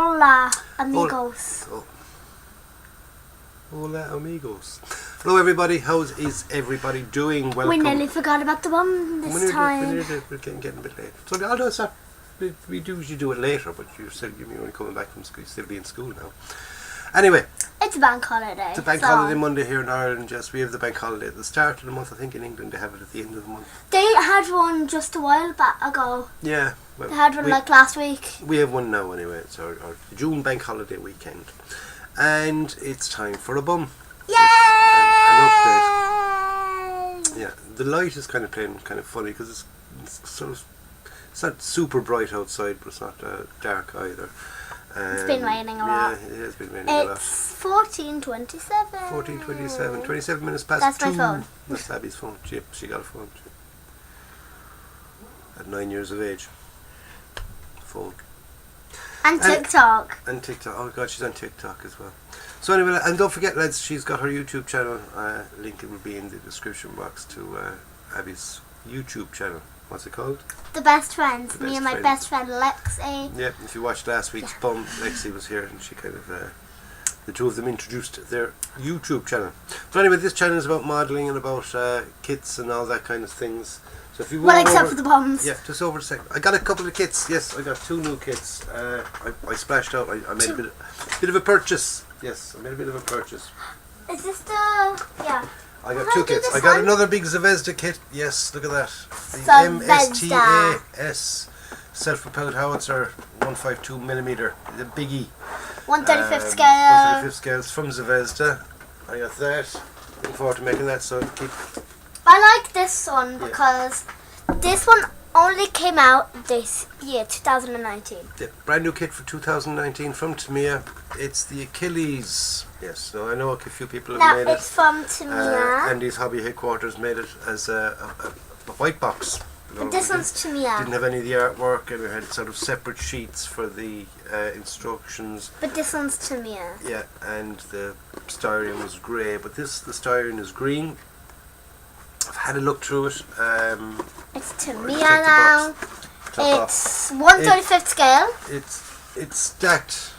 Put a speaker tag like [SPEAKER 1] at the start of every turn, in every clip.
[SPEAKER 1] Hola, amigos.
[SPEAKER 2] Hola, amigos. Hello, everybody. How is everybody doing? Welcome.
[SPEAKER 1] We nearly forgot about the bomb this time.
[SPEAKER 2] We're getting a bit late. So, although it's not, we do usually do it later, but you're only coming back from school. You still be in school now. Anyway.
[SPEAKER 1] It's a bank holiday.
[SPEAKER 2] It's a bank holiday Monday here in Ireland. Yes, we have the bank holiday at the start of the month. I think in England they have it at the end of the month.
[SPEAKER 1] They had one just a while back ago.
[SPEAKER 2] Yeah. Well,
[SPEAKER 1] they had one like last week.
[SPEAKER 2] We have one now anyway. It's our June bank holiday weekend. And it's time for a bum.
[SPEAKER 1] Yay!
[SPEAKER 2] An update. Yeah, the light is kind of playing kind of funny because it's sort of, it's not super bright outside, but it's not dark either.
[SPEAKER 1] It's been raining a lot.
[SPEAKER 2] Yeah, it has been raining a lot.
[SPEAKER 1] It's 14:27.
[SPEAKER 2] 14:27. 27 minutes past
[SPEAKER 1] That's
[SPEAKER 2] 2.
[SPEAKER 1] my phone.
[SPEAKER 2] That's Abby's phone. She got a phone. At 9 years of age. Phone.
[SPEAKER 1] And TikTok.
[SPEAKER 2] And TikTok. Oh god, she's on TikTok as well. So anyway, and don't forget, lads, she's got her YouTube channel. Link will be in the description box to Abby's YouTube channel. What's it called?
[SPEAKER 1] The Best Friends. Me and my best friend Lexi.
[SPEAKER 2] Yeah, if you watched last week's bum, Lexi was here and she kind of, the two of them introduced their YouTube channel. So anyway, this channel is about modelling and about kits and all that kind of things. So if you
[SPEAKER 1] except for the bombs.
[SPEAKER 2] Yeah, just over a second. I got a couple of kits. Yes, I got 2 new kits. I splashed out. I made a bit of a purchase. Yes, I made a bit of a purchase.
[SPEAKER 1] Is this the... Yeah.
[SPEAKER 2] I got 2 kits. I got another big Zvezda kit. Yes, look at that. The MSTAS self-propelled howitzer 152mm. The biggie.
[SPEAKER 1] 1/35 scale.
[SPEAKER 2] 1/35 scale. It's from Zvezda. I got that. Looking forward to making that. So keep.
[SPEAKER 1] I like this one because this one only came out this year, 2019.
[SPEAKER 2] The brand new kit for 2019 from Tamiya. It's the Achilles. Yes, so I know a few people have made it.
[SPEAKER 1] It's from Tamiya.
[SPEAKER 2] Andy's hobby headquarters made it as a white box.
[SPEAKER 1] But this one's Tamiya.
[SPEAKER 2] Didn't have any of the artwork, and we had sort of separate sheets for the instructions.
[SPEAKER 1] But this one's Tamiya.
[SPEAKER 2] Yeah, and the styrene was grey, but the styrene is green. I've had a look through it.
[SPEAKER 1] It's Tamiya now. It's 1/35 scale.
[SPEAKER 2] It's stacked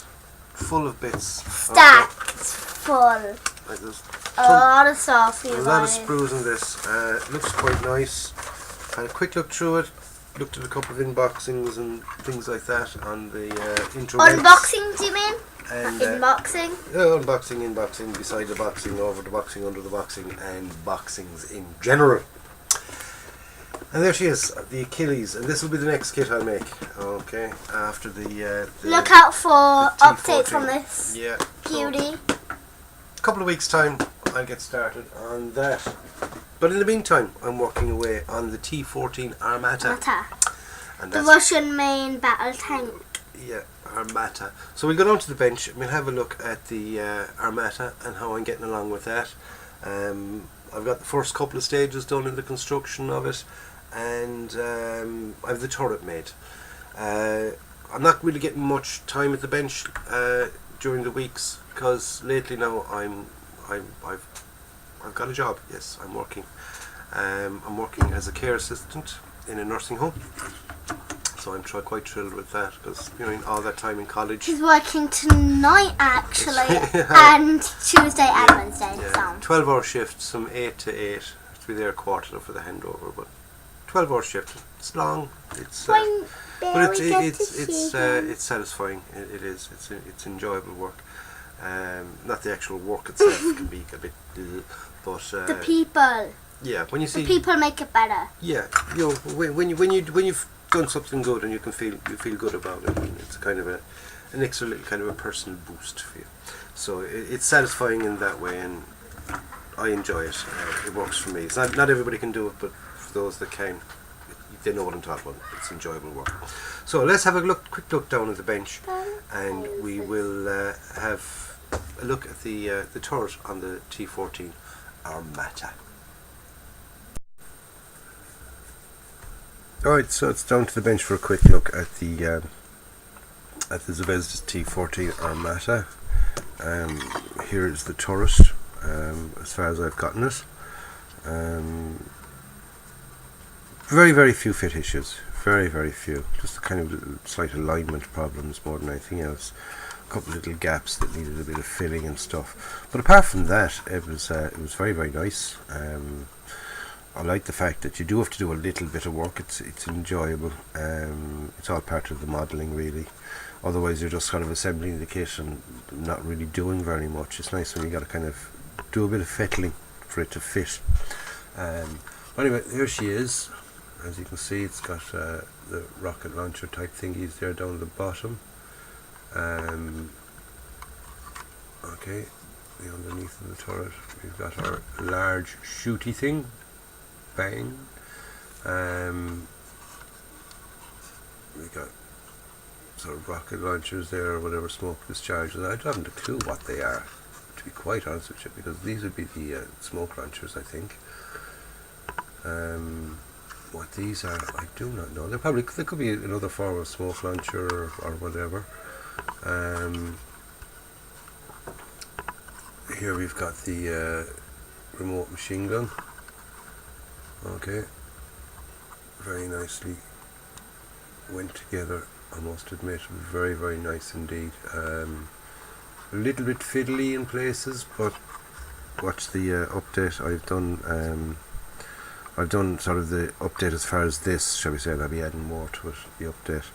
[SPEAKER 2] full of bits.
[SPEAKER 1] Stacked full.
[SPEAKER 2] Like
[SPEAKER 1] a lot of stuff.
[SPEAKER 2] A lot of sprues in this. It looks quite nice. Had a quick look through it. Looked at a couple of unboxings and things like that on the internet.
[SPEAKER 1] Unboxing, do you mean?
[SPEAKER 2] And,
[SPEAKER 1] unboxing?
[SPEAKER 2] Unboxing, beside the boxing, over the boxing, under the boxing, and boxings in general. And there she is, the Achilles, and this will be the next kit I'll make. Okay, after the
[SPEAKER 1] look out for updates on this.
[SPEAKER 2] Yeah.
[SPEAKER 1] Beauty.
[SPEAKER 2] So, a couple of weeks' time, I'll get started on that. But in the meantime, I'm working away on the T-14 Armata. And
[SPEAKER 1] the Russian main battle tank.
[SPEAKER 2] Yeah, Armata. So we'll go down to the bench and we'll have a look at the Armata and how I'm getting along with that. I've got the first couple of stages done in the construction of it, and I have the turret made. I'm not really getting much time at the bench during the weeks because lately now I've got a job. Yes, I'm working. I'm working as a care assistant in a nursing home. So I'm quite thrilled with that because, you know, in all that time in college.
[SPEAKER 1] He's working tonight actually, and Tuesday and Wednesday.
[SPEAKER 2] Yeah, 12-hour shifts from 8 to 8. To be there a quarter for the handover, but 12-hour shift. It's long. It's but it's satisfying. It is. It's enjoyable work. Not the actual work itself can be a bit, but
[SPEAKER 1] the people.
[SPEAKER 2] Yeah, when you see
[SPEAKER 1] the people make it better.
[SPEAKER 2] Yeah, you know, when you've done something good and you feel good about it, and it's kind of an extra little kind of a personal boost for you. So it's satisfying in that way, and I enjoy it. It works for me. It's not everybody can do it, but for those that can, they know what I'm talking about. It's enjoyable work. So let's have a quick look down at the bench, and we will have a look at the turret on the T-14 Armata. Alright, so it's down to the bench for a quick look at the Zvezda T-14 Armata. Here is the turret, as far as I've gotten it. Very, very few fit issues. Very, very few. Just kind of little slight alignment problems more than anything else. A couple of little gaps that needed a bit of filling and stuff. But apart from that, it was very, very nice. I like the fact that you do have to do a little bit of work. It's enjoyable. It's all part of the modelling, really. Otherwise, you're just kind of assembling the kit and not really doing very much. It's nice when you got to kind of do a bit of fettling for it to fit. But anyway, here she is. As you can see, it's got the rocket launcher type thingies there down the bottom. Okay, the underneath of the turret, we've got our large shooty thing. Bang. We got sort of rocket launchers there, or whatever, smoke discharges. I haven't a clue what they are, to be quite honest with you, because these would be the smoke launchers, I think. What these are, I do not know. They could be another form of smoke launcher or whatever. Here we've got the remote machine gun. Okay, very nicely went together, I must admit. Very, very nice indeed. A little bit fiddly in places, but watch the update. I've done sort of the update as far as this, shall we say, and I'll be adding more to it, the update,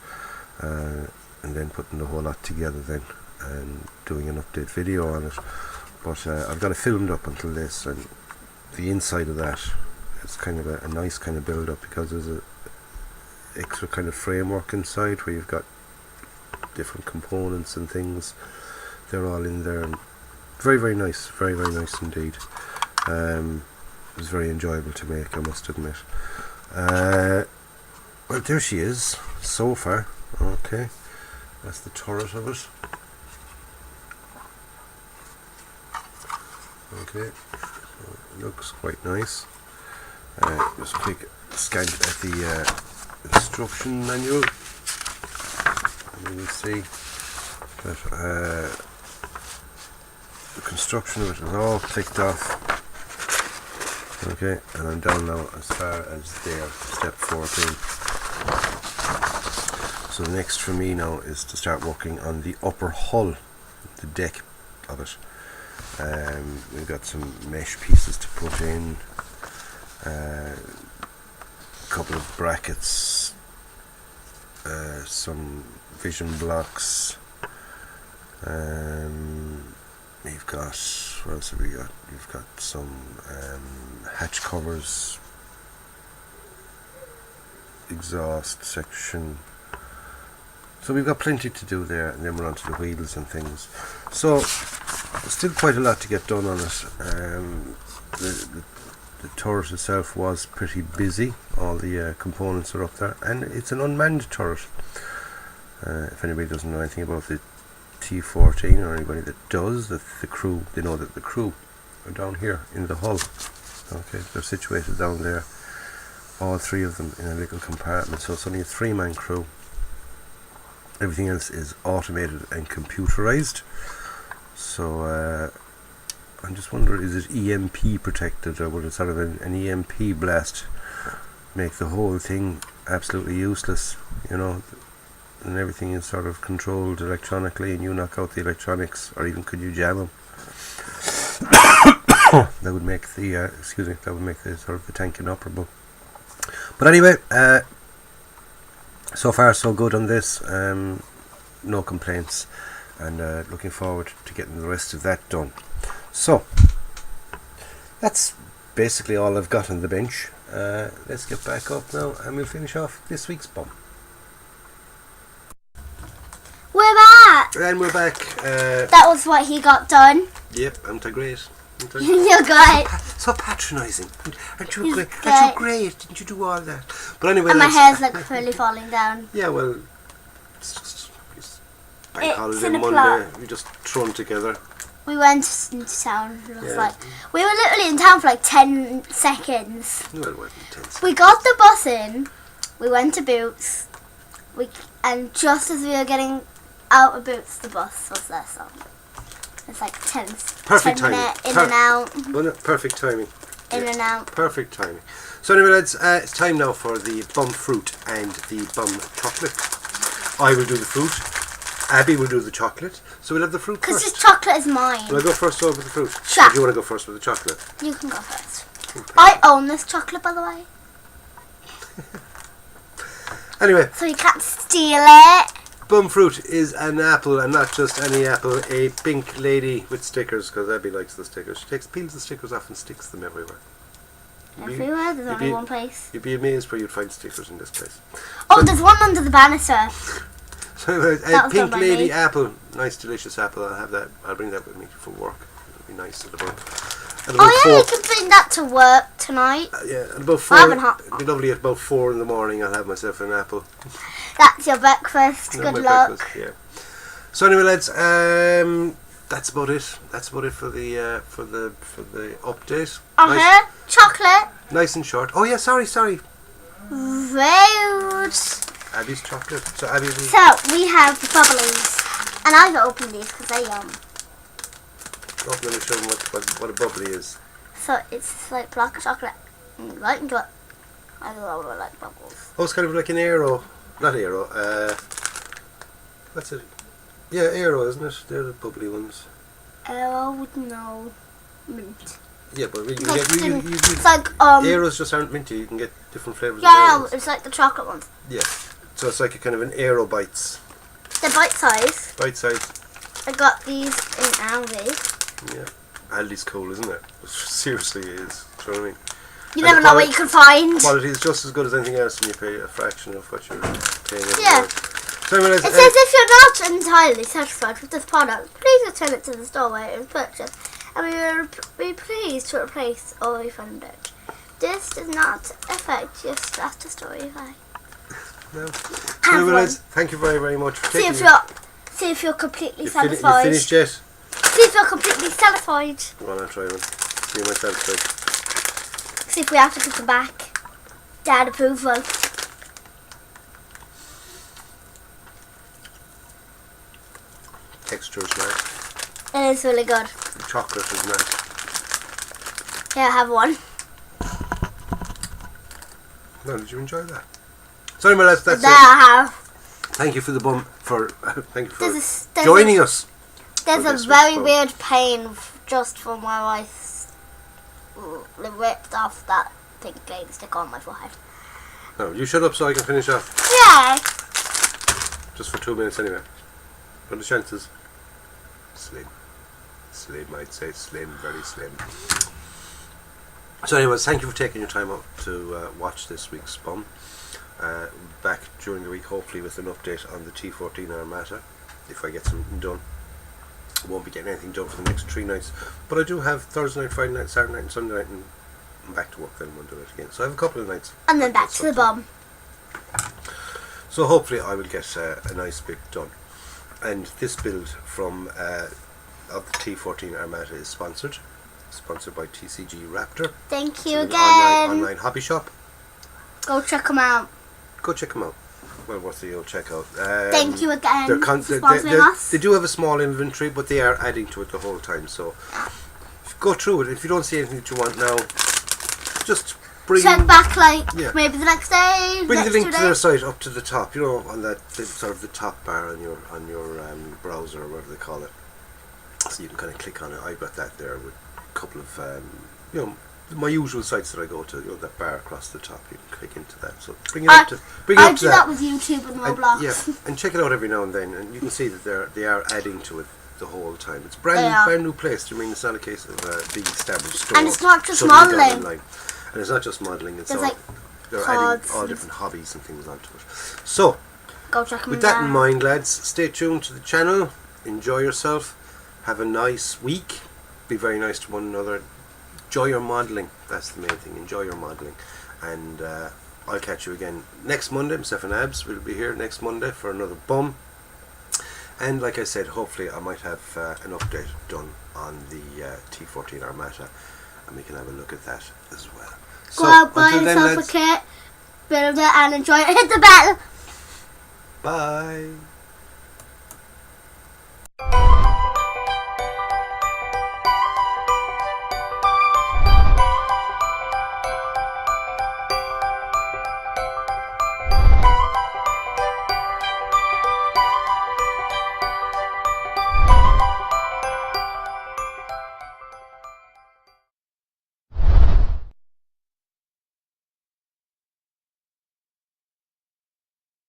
[SPEAKER 2] and then putting the whole lot together then, and doing an update video on it. But I've got it filmed up until this, and the inside of that, it's kind of a nice kind of build up, because there's a extra kind of framework inside where you've got different components and things. They're all in there, and very, very nice indeed. It was very enjoyable to make, I must admit. Well, there she is so far. Okay, that's the turret of it. Okay, so it looks quite nice. Just quick scan at the instruction manual, and you will see that the construction of it is all clicked off. Okay, and I'm down now as far as there, step 14. So the next for me now is to start working on the upper hull, the deck of it. We've got some mesh pieces to put in. A couple of brackets, some vision blocks. We've got, what else have we got? We've got some hatch covers, exhaust section. So we've got plenty to do there, and then we're on to the wheels and things. So there's still quite a lot to get done on it. The turret itself was pretty busy. All the components are up there, and it's an unmanned turret. If anybody doesn't know anything about the T14, or anybody that does, that the crew, they know that the crew are down here in the hull. Okay, they're situated down there, all three of them in a little compartment. So it's only a 3-man crew. Everything else is automated and computerized. So I'm just wondering, is it EMP protected, or would it sort of an EMP blast make the whole thing absolutely useless, you know, and everything is sort of controlled electronically, and you knock out the electronics, or even could you jam them? That would make the that would make the sort of the tank inoperable. But anyway, so far so good on this. No complaints, and looking forward to getting the rest of that done. So that's basically all I've got on the bench. Let's get back up now, and we'll finish off this week's B.U.M.
[SPEAKER 1] We're back!
[SPEAKER 2] And we're back.
[SPEAKER 1] That was what he got done.
[SPEAKER 2] Yep, I'm great.
[SPEAKER 1] You're great.
[SPEAKER 2] So patronising. Aren't you
[SPEAKER 1] He's
[SPEAKER 2] great?
[SPEAKER 1] great.
[SPEAKER 2] Aren't you great? Didn't you do all that? But anyway,
[SPEAKER 1] And my hair's like fully falling down.
[SPEAKER 2] yeah, well, it's bank
[SPEAKER 1] It's
[SPEAKER 2] holiday
[SPEAKER 1] in a
[SPEAKER 2] Monday.
[SPEAKER 1] plot.
[SPEAKER 2] We just throw them together.
[SPEAKER 1] We went into town. It was
[SPEAKER 2] Yeah.
[SPEAKER 1] like, we were literally in town for like 10 seconds.
[SPEAKER 2] Well, it wasn't intense.
[SPEAKER 1] We got the bus in. We went to Boots. And just as we were getting out of Boots, the bus was there. So it's like 10
[SPEAKER 2] Perfect timing.
[SPEAKER 1] minute in and out.
[SPEAKER 2] Wasn't it? Perfect timing.
[SPEAKER 1] In and out.
[SPEAKER 2] Perfect timing. So anyway, lads, it's time now for the B.U.M fruit and the B.U.M chocolate. I will do the fruit. Abby will do the chocolate. So we'll have the fruit
[SPEAKER 1] Because
[SPEAKER 2] first.
[SPEAKER 1] this chocolate is mine.
[SPEAKER 2] Will I go first over the fruit?
[SPEAKER 1] Sure.
[SPEAKER 2] Or do you want to go first with the chocolate?
[SPEAKER 1] You can go first.
[SPEAKER 2] Okay.
[SPEAKER 1] I own this chocolate, by the way.
[SPEAKER 2] Anyway.
[SPEAKER 1] So you can't steal it.
[SPEAKER 2] B.U.M fruit is an apple, and not just any apple, a pink lady with stickers, because Abby likes the stickers. She peels the stickers off and sticks them everywhere.
[SPEAKER 1] Everywhere? There's only one place.
[SPEAKER 2] You'd be amazed where you'd find stickers in this place.
[SPEAKER 1] Oh, there's one under the banister.
[SPEAKER 2] So a pink lady apple, nice delicious apple. I'll have that. I'll bring that with me for work. It'll be nice at about.
[SPEAKER 1] Oh yeah, you can bring that to work tonight.
[SPEAKER 2] Yeah, at about 4. It'd be lovely at about 4 in the morning. I'll have myself an apple.
[SPEAKER 1] That's your breakfast. Good luck.
[SPEAKER 2] Breakfast, yeah. So anyway, lads, that's about it. That's about it for the update. Nice,
[SPEAKER 1] chocolate.
[SPEAKER 2] nice and short. Oh yeah, sorry.
[SPEAKER 1] Rude.
[SPEAKER 2] Abby's chocolate. So Abby.
[SPEAKER 1] So we have the bubblies, and I've opened these because they're yum.
[SPEAKER 2] Oh, let me show them what a bubbly is.
[SPEAKER 1] So it's like block of chocolate. Right into it. I love it like bubbles.
[SPEAKER 2] Oh, it's kind of like an Aero. Not Aero. What's it? Yeah, Aero, isn't it? They're the bubbly ones.
[SPEAKER 1] Oh no, mint.
[SPEAKER 2] Yeah, but you
[SPEAKER 1] Like
[SPEAKER 2] can get
[SPEAKER 1] it's like
[SPEAKER 2] Aeros just aren't minty. You can get different flavors.
[SPEAKER 1] Yeah, it's like the chocolate ones.
[SPEAKER 2] Yeah, so it's like a kind of an Aero bites.
[SPEAKER 1] They're bite size.
[SPEAKER 2] Bite size.
[SPEAKER 1] I got these in Aldi.
[SPEAKER 2] Yeah, Aldi's cool, isn't it? Seriously, it is. Do you know what I mean?
[SPEAKER 1] You never know what you can find.
[SPEAKER 2] Quality is just as good as anything else, and you pay a fraction of what you're paying.
[SPEAKER 1] Yeah.
[SPEAKER 2] So anyway,
[SPEAKER 1] It says if you're not entirely satisfied with this product, please return it to the store where it was purchased, and we will be pleased to replace or refund it. This does not affect your status or refund.
[SPEAKER 2] No. So anyway, lads, thank you very, very much for taking
[SPEAKER 1] See if you're completely
[SPEAKER 2] you
[SPEAKER 1] satisfied.
[SPEAKER 2] You finished yet?
[SPEAKER 1] See if you're completely satisfied.
[SPEAKER 2] Go on, I'll try one. See if I'm satisfied.
[SPEAKER 1] See if we have to put it back. Dad approval.
[SPEAKER 2] Texture is nice.
[SPEAKER 1] It is really good.
[SPEAKER 2] The chocolate is nice.
[SPEAKER 1] Here, I have one.
[SPEAKER 2] No, did you enjoy that? So anyway, that's
[SPEAKER 1] There
[SPEAKER 2] it.
[SPEAKER 1] I have.
[SPEAKER 2] Thank you for the bum for thank you for
[SPEAKER 1] There's
[SPEAKER 2] joining us.
[SPEAKER 1] There's
[SPEAKER 2] for
[SPEAKER 1] a
[SPEAKER 2] this
[SPEAKER 1] very
[SPEAKER 2] week's
[SPEAKER 1] weird pain just from where I ripped off that pink glade stick on my forehead.
[SPEAKER 2] No, you shut up so I can finish off.
[SPEAKER 1] Yeah.
[SPEAKER 2] Just for 2 minutes anyway. What are the chances? Slim. Slim, I'd say slim, very slim. So anyways, thank you for taking your time out to watch this week's B.U.M. Back during the week, hopefully with an update on the T14 Armata, if I get something done. I won't be getting anything done for the next 3 nights, but I do have Thursday night, Friday night, Saturday night and Sunday night, and I'm back to work then, we'll do it again. So I have a couple of nights.
[SPEAKER 1] And then back to the B.U.M.
[SPEAKER 2] So hopefully I will get a nice bit done. And this build from of the T14 Armata is sponsored by TCG Raptor.
[SPEAKER 1] Thank you
[SPEAKER 2] It's an
[SPEAKER 1] again.
[SPEAKER 2] online hobby shop.
[SPEAKER 1] Go check them out.
[SPEAKER 2] Go check them out. Well, what's the old checkout?
[SPEAKER 1] Thank you again for sponsoring us.
[SPEAKER 2] They do have a small inventory, but they are adding to it the whole time. So go through it. If you don't see anything that you want now, just bring
[SPEAKER 1] check back maybe the next day.
[SPEAKER 2] Bring
[SPEAKER 1] next
[SPEAKER 2] the link
[SPEAKER 1] 2
[SPEAKER 2] to their
[SPEAKER 1] days.
[SPEAKER 2] site up to the top. You know, on that sort of the top bar on your browser or whatever they call it. So you can kind of click on it. I've got that there with a couple of my usual sites that I go to. That bar across the top. You can click into that. So bring it up to
[SPEAKER 1] I do that with YouTube and Roblox.
[SPEAKER 2] Yeah, and check it out every now and then, and you can see that they are adding to it the whole time. It's brand new place. I mean, it's not a case of big established store.
[SPEAKER 1] And it's not just modelling.
[SPEAKER 2] And it's not just modelling. It's
[SPEAKER 1] There's
[SPEAKER 2] they're adding all different hobbies and things onto it. So
[SPEAKER 1] go check them out.
[SPEAKER 2] With that in mind, lads, stay tuned to the channel. Enjoy yourself. Have a nice week. Be very nice to one another. Enjoy your modelling. That's the main thing. Enjoy your modelling. And I'll catch you again next Monday. Myself and Abs will be here next Monday for another B.U.M. And like I said, hopefully I might have an update done on the T14 Armata, and we can have a look at that as well.
[SPEAKER 1] Go out, buy yourself a kit, build it and enjoy it. Hit the bell.
[SPEAKER 2] Bye.